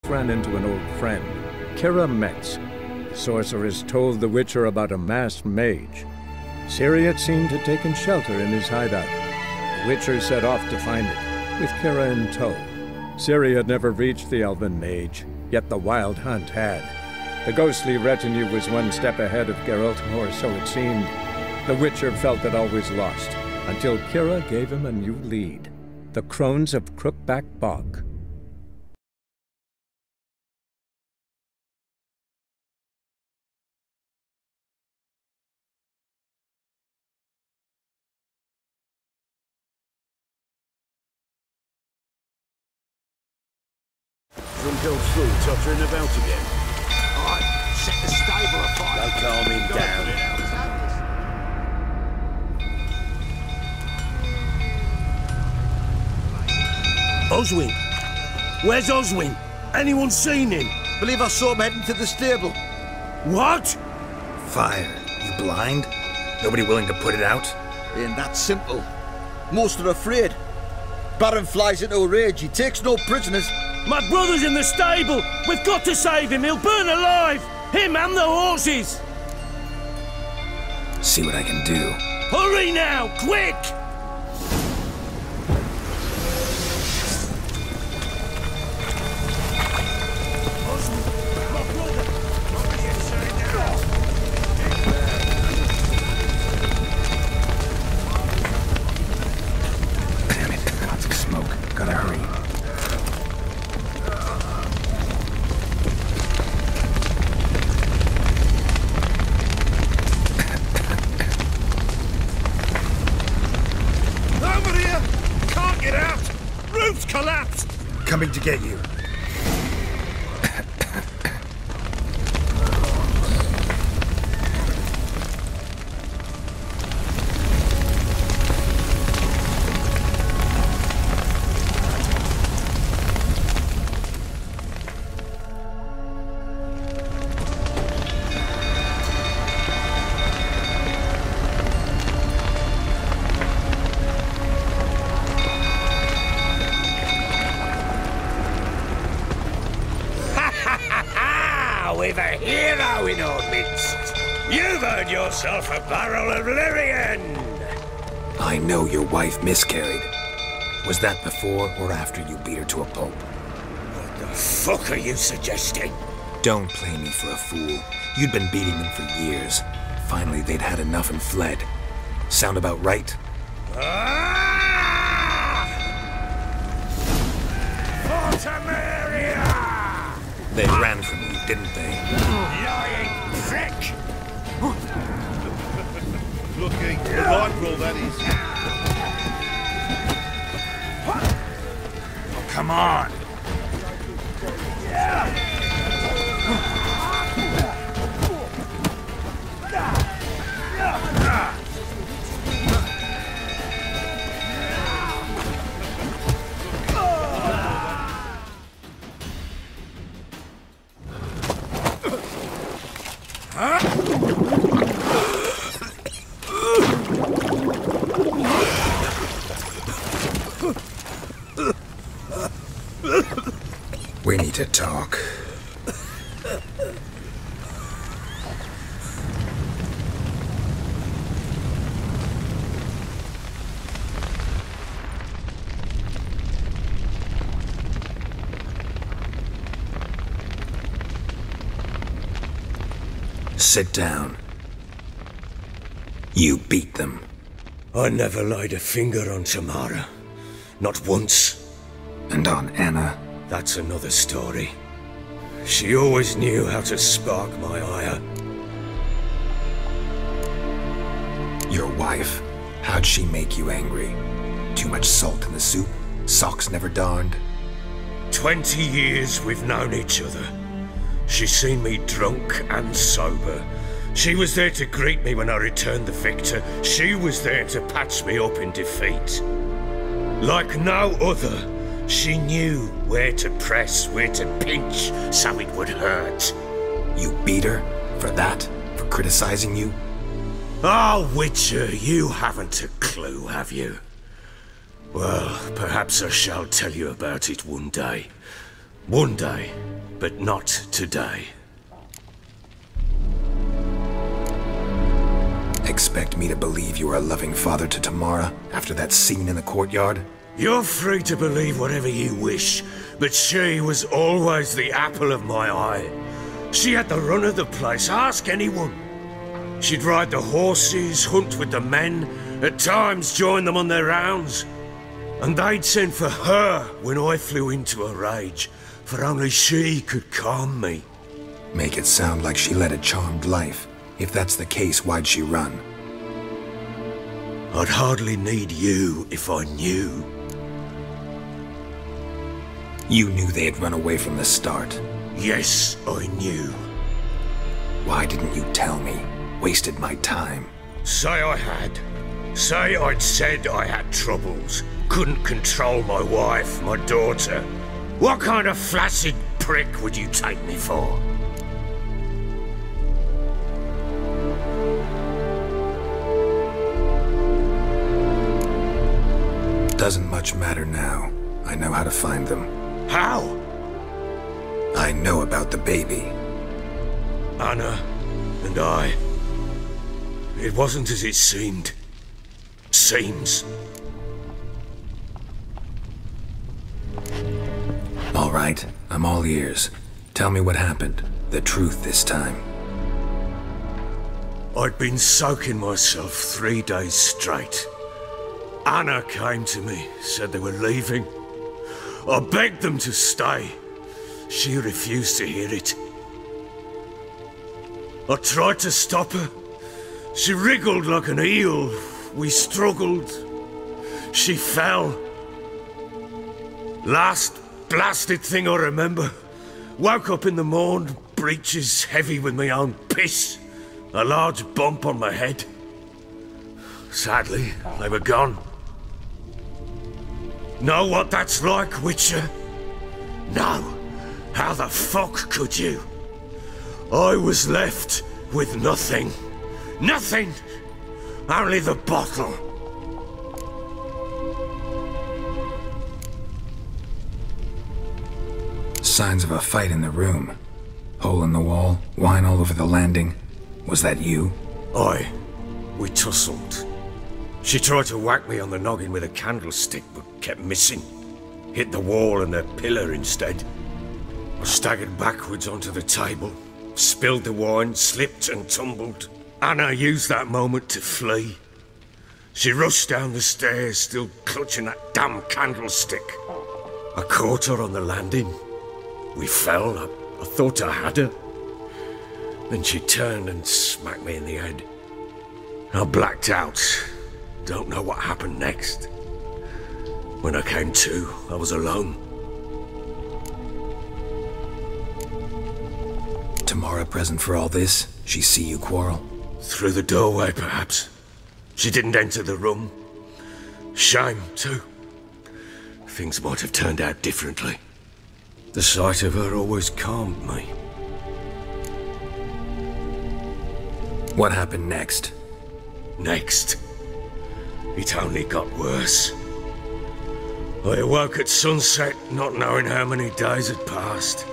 ran into an old friend, Kira Metz. The sorceress told the Witcher about a masked mage. Ciri had seemed to have taken shelter in his hideout. The Witcher set off to find it, with Kira in tow. Ciri had never reached the elven mage, yet the wild hunt had. The ghostly retinue was one step ahead of Geralt, or so it seemed. The Witcher felt that all was lost, until Kira gave him a new lead. The Crones of Crookback Bog. Some go through, tottering about again. Alright, set the stable afire. Don't calm him down. Oswin! Where's Oswin? Anyone seen him? Believe I saw him heading to the stable. What? Fire. You blind? Nobody willing to put it out? Ain't that simple. Most are afraid. Baron flies into a rage. He takes no prisoners. My brother's in the stable! We've got to save him! He'll burn alive! Him and the horses! See what I can do. Hurry now! Quick! Damn it, lots of smoke. Gotta hurry. Collapsed! Coming to get you. We've a hero in our midst. You've earned yourself a barrel of Lyrian. I know your wife miscarried. Was that before or after you beat her to a pulp? What the fuck are you suggesting? Don't play me for a fool. You'd been beating them for years. Finally, they'd had enough and fled. Sound about right? Fortamaria! They ran from you, didn't they? Lying prick! Looking delightful, that is. Oh, come on! We need to talk. Sit down. You beat them. I never laid a finger on Tamara. Not once. And on Anna? That's another story. She always knew how to spark my ire. Your wife. How'd she make you angry? Too much salt in the soup? Socks never darned? 20 years we've known each other. She's seen me drunk and sober. She was there to greet me when I returned the victor. She was there to patch me up in defeat. Like no other, she knew where to press, where to pinch, so it would hurt. You beat her? For that? For criticizing you? Ah, Witcher, you haven't a clue, have you? Well, perhaps I shall tell you about it one day. One day. but not today. Expect me to believe you are a loving father to Tamara after that scene in the courtyard? You're free to believe whatever you wish, but she was always the apple of my eye. She had the run of the place, ask anyone. She'd ride the horses, hunt with the men, at times join them on their rounds. And they'd send for her when I flew into a rage, for only she could calm me. Make it sound like she led a charmed life. If that's the case, why'd she run? I'd hardly need you if I knew. You knew they had run away from the start. Yes, I knew. Why didn't you tell me? Wasted my time. Say I had. Say I'd said I had troubles. Couldn't control my wife, my daughter. What kind of flaccid prick would you take me for? Doesn't much matter now. I know how to find them. How? I know about the baby. Anna and I. It wasn't as it seemed. Seems. All right, I'm all ears. Tell me what happened. The truth this time. I'd been soaking myself 3 days straight. Anna came to me, said they were leaving. I begged them to stay. She refused to hear it. I tried to stop her. She wriggled like an eel. We struggled. She fell. Last blasted thing I remember. Woke up in the morn, breeches heavy with my own piss. A large bump on my head. Sadly, they were gone. Know what that's like, Witcher? No. How the fuck could you? I was left with nothing. Nothing! Only the bottle. Signs of a fight in the room. Hole in the wall, wine all over the landing. Was that you? Aye. We tussled. She tried to whack me on the noggin with a candlestick, but kept missing. Hit the wall and a pillar instead. I staggered backwards onto the table, spilled the wine, slipped and tumbled. Anna used that moment to flee. She rushed down the stairs, still clutching that damn candlestick. I caught her on the landing. We fell. I thought I had her. Then she turned and smacked me in the head. I blacked out. Don't know what happened next. When I came to, I was alone. Tamara present for all this? She see you quarrel? Through the doorway, perhaps. She didn't enter the room. Shame, too. Things might have turned out differently. The sight of her always calmed me. What happened next? Next? It only got worse. I awoke at sunset, not knowing how many days had passed.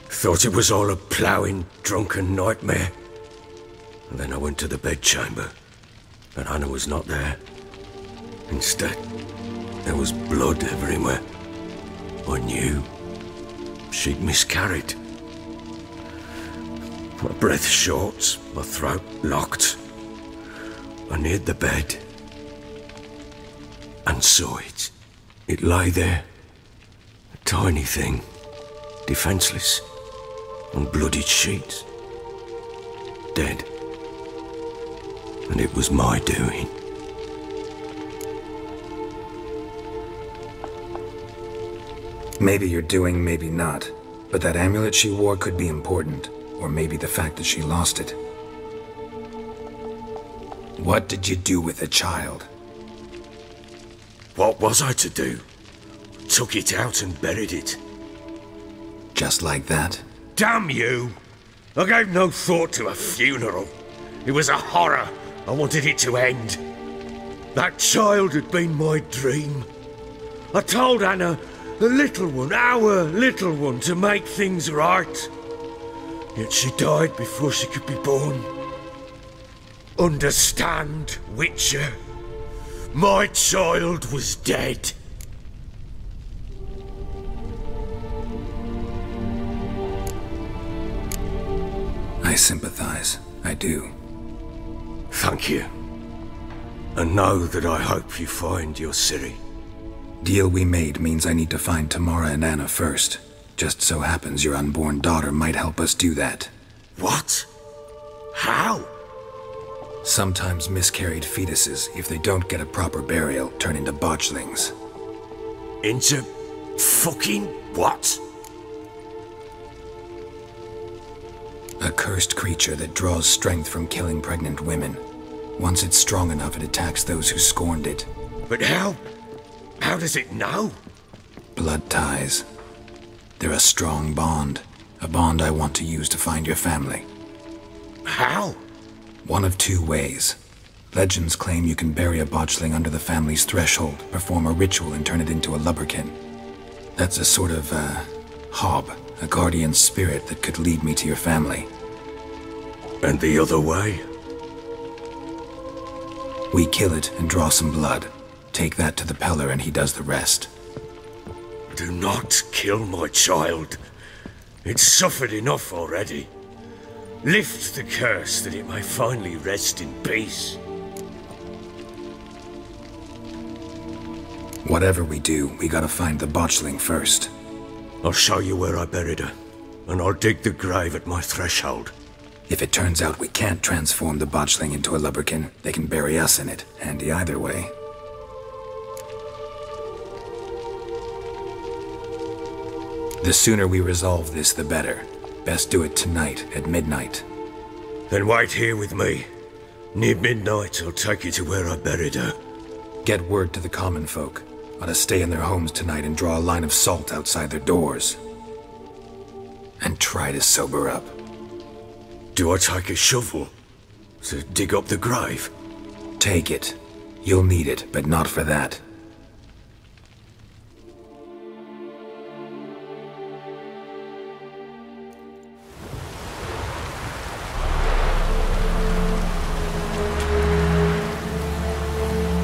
Thought it was all a ploughing, drunken nightmare. And then I went to the bedchamber, and Anna was not there. Instead, there was blood everywhere. I knew she'd miscarried. My breath short, my throat locked. I neared the bed and saw it. It lay there, a tiny thing, defenseless, on bloodied sheets, dead. And it was my doing. Maybe you're doing, maybe not. But that amulet she wore could be important. Or maybe the fact that she lost it. What did you do with the child? What was I to do? Took it out and buried it. Just like that? Damn you! I gave no thought to a funeral. It was a horror. I wanted it to end. That child had been my dream. I told Anna The little one, our little one, to make things right. Yet she died before she could be born. Understand, Witcher? My child was dead. I sympathize. I do. Thank you. And know that I hope you find your Ciri. Deal we made means I need to find Tamara and Anna first. Just so happens your unborn daughter might help us do that. What? How? Sometimes miscarried fetuses, if they don't get a proper burial, turn into botchlings. Into fucking what? A cursed creature that draws strength from killing pregnant women. Once it's strong enough, it attacks those who scorned it. But how? How does it know? Blood ties. They're a strong bond. A bond I want to use to find your family. How? One of two ways. Legends claim you can bury a botchling under the family's threshold, perform a ritual, and turn it into a lubberkin. That's a sort of, hob, a guardian spirit that could lead me to your family. And the other way? We kill it and draw some blood. Take that to the Peller and he does the rest. Do not kill my child. It's suffered enough already. Lift the curse that it may finally rest in peace. Whatever we do, we gotta find the botchling first. I'll show you where I buried her, and I'll dig the grave at my threshold. If it turns out we can't transform the botchling into a lubberkin, they can bury us in it. Handy either way. The sooner we resolve this, the better. Best do it tonight, at midnight. Then wait here with me. Near midnight, I'll take you to where I buried her. Get word to the common folk. Ought to stay in their homes tonight and draw a line of salt outside their doors. And try to sober up. Do I take a shovel to dig up the grave? Take it. You'll need it, but not for that.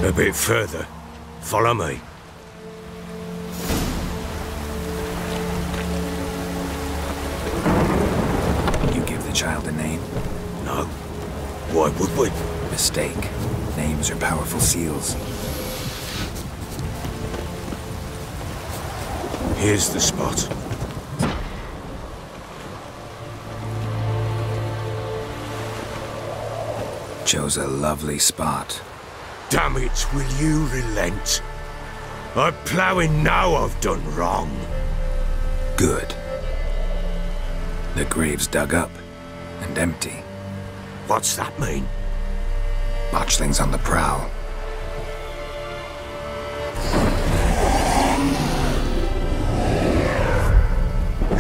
A bit further. Follow me. You give the child a name? No. Why would we? Mistake. Names are powerful seals. Here's the spot. Chose a lovely spot. Damn it, will you relent? I'm ploughing now I've done wrong. Good. The grave's dug up and empty. What's that mean? Botchling's on the prowl.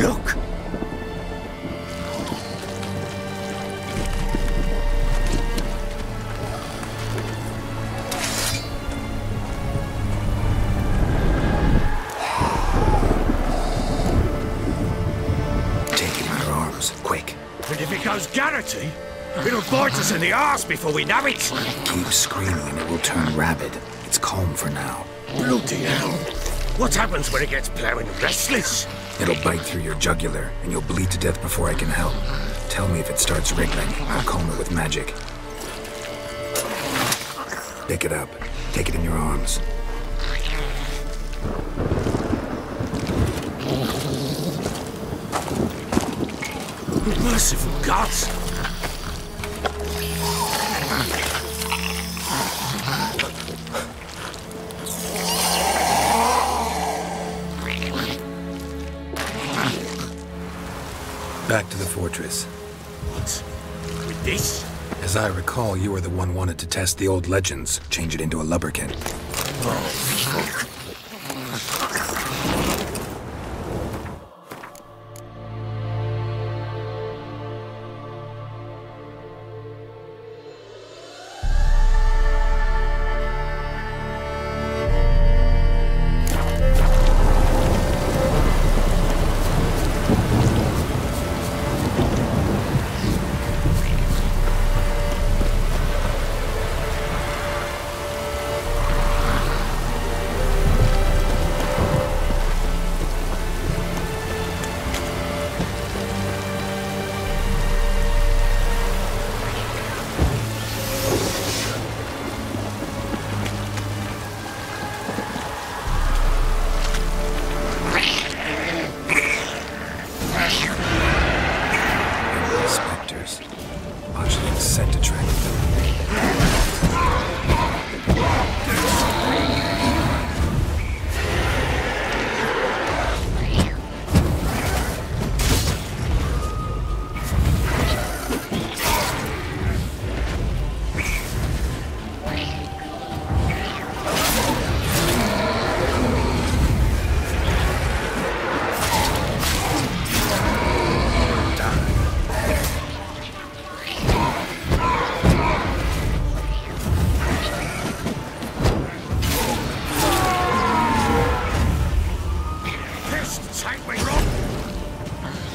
Look! Quick. But if it goes Garrity, it'll bite us in the arse before we know it. Keep screaming and it will turn rabid. It's calm for now. Bloody hell. What happens when it gets ploughing restless? It'll bite through your jugular and you'll bleed to death before I can help. Tell me if it starts wriggling. I'll calm it with magic. Pick it up. Take it in your arms. Merciful gods! Back to the fortress. What? With this? As I recall, you were the one wanted to test the old legends, change it into a lubberkin. Oh, fuck.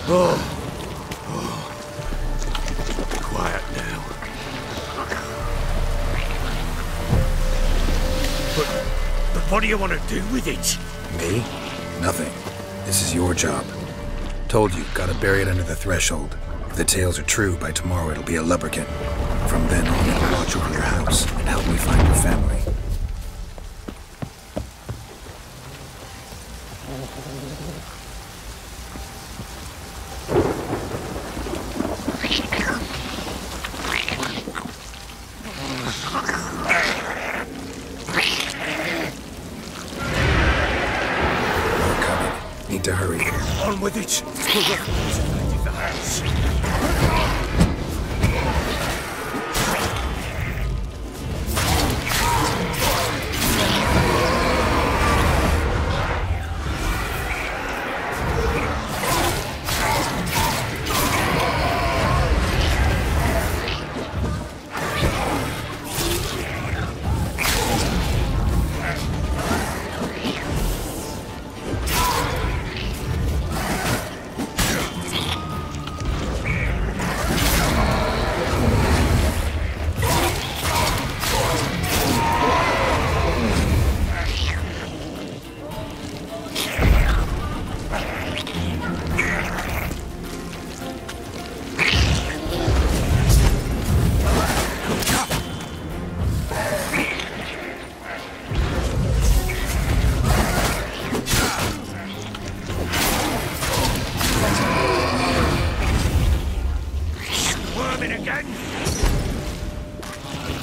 Quiet now. But what do you want to do with it? Me? Nothing. This is your job. Told you, gotta bury it under the threshold. If the tales are true, by tomorrow it'll be a lubberkin. From then on, it'll watch over your house and help me find your family. More coming. Need to hurry. On with it. Leave the house.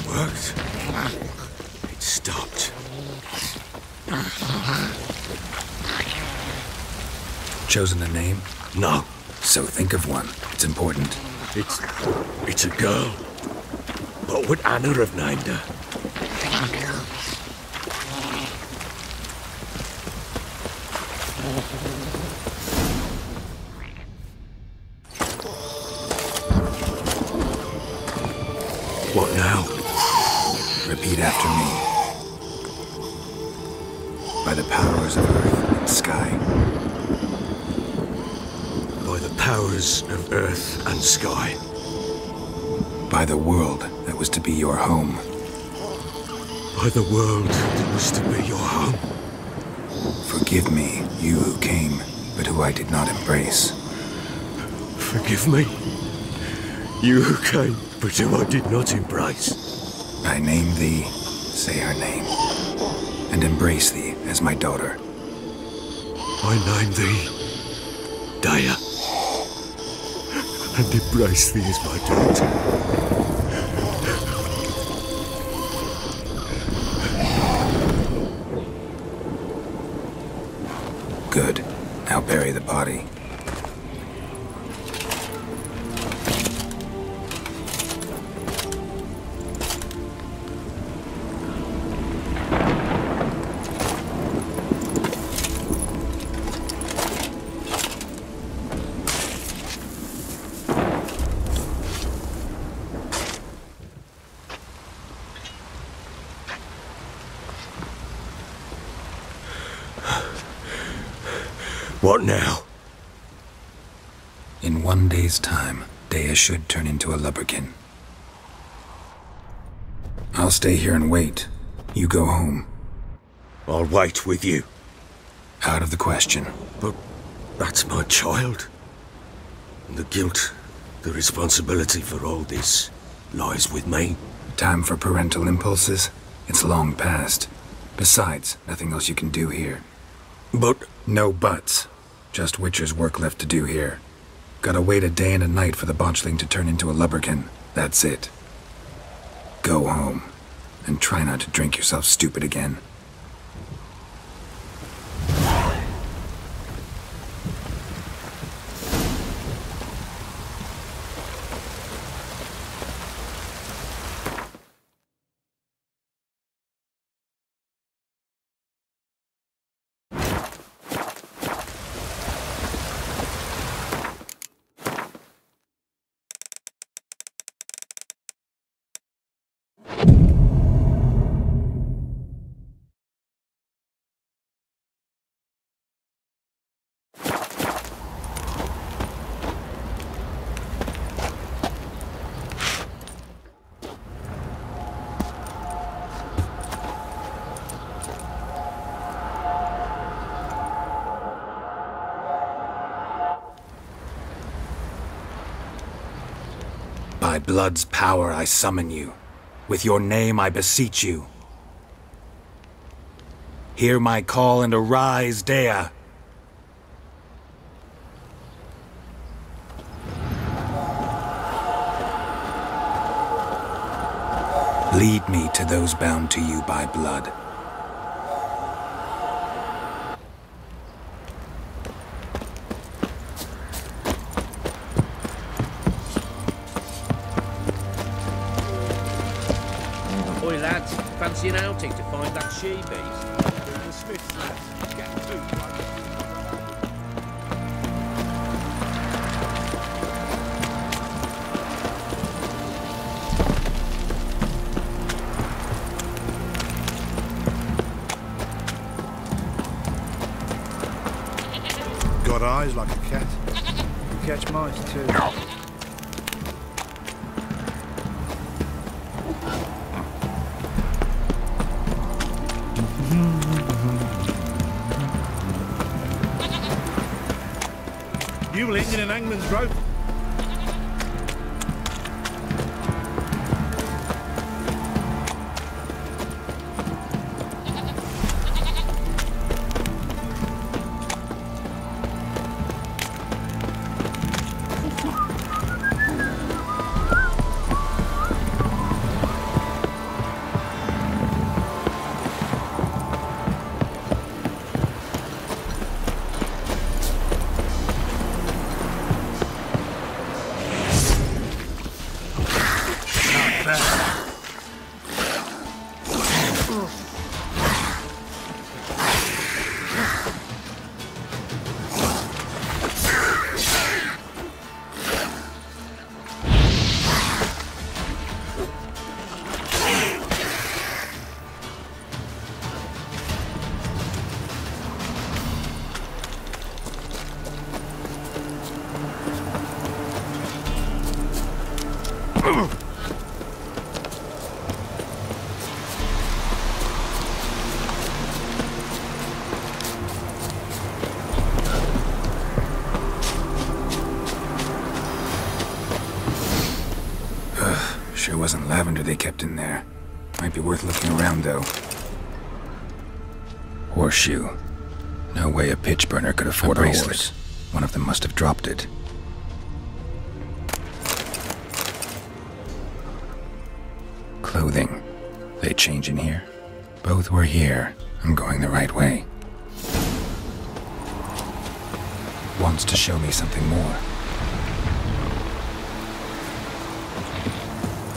Worked. It stopped. Chosen a name? No. So think of one. It's important. It's a girl. What would Anna have named her? What now? Repeat after me. By the powers of earth and sky. By the powers of earth and sky. By the world that was to be your home. By the world that was to be your home. Forgive me, you who came, but who I did not embrace. Forgive me. You who came, but who I did not embrace. I name thee, say her name, and embrace thee as my daughter. I name thee Daya, and embrace thee as my daughter. Good. Now bury the body. What now? In 1 day's time, Daya should turn into a lubberkin. I'll stay here and wait. You go home. I'll wait with you. Out of the question. But that's my child. And the guilt, the responsibility for all this lies with me. Time for parental impulses? It's long past. Besides, nothing else you can do here. But No buts. Just Witcher's work left to do here. Gotta wait a day and a night for the botchling to turn into a lubberkin. That's it. Go home. And try not to drink yourself stupid again. By blood's power I summon you. With your name I beseech you. Hear my call and arise, Dea. Lead me to those bound to you by blood. Oi lads, fancy an outing to find that she-beast? The Smiths lads, get two, right? Got eyes like a cat. You catch mice too. You ling in an hangman's rope. Sure wasn't lavender they kept in there. Might be worth looking around, though. Horseshoe. No way a pitch burner could afford a bracelet. One of them must have dropped it. Clothing. They change in here? Both were here. I'm going the right way. Wants to show me something more.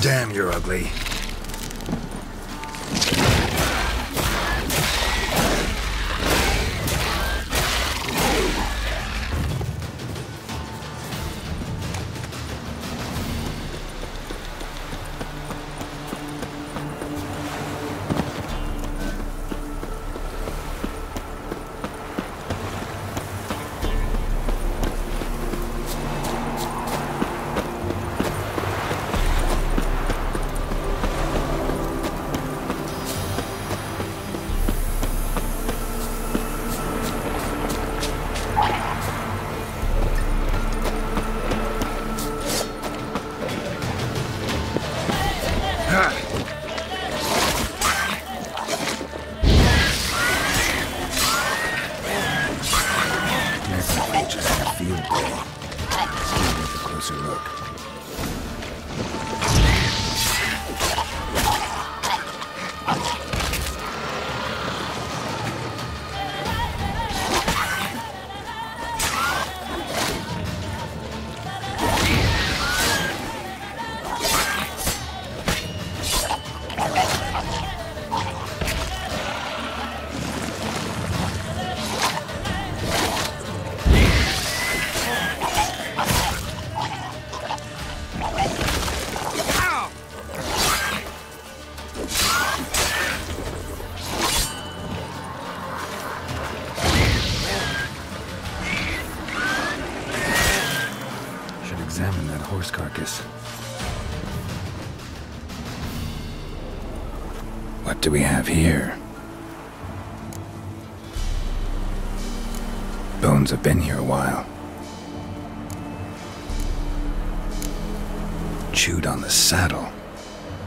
Damn, you're ugly. Examine that horse carcass. What do we have here? Bones have been here a while. chewed on the saddle.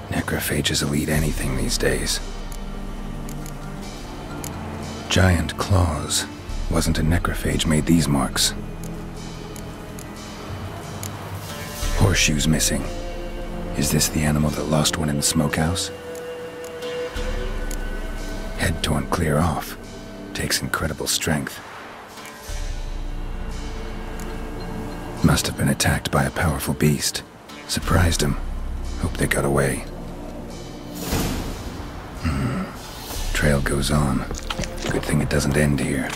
Necrophages will eat anything these days. Giant claws. Wasn't a necrophage made these marks. Horseshoes missing. Is this the animal that lost one in the smokehouse? Head torn clear off. Takes incredible strength. Must have been attacked by a powerful beast. Surprised him. Hope they got away. Trail goes on. Good thing it doesn't end here.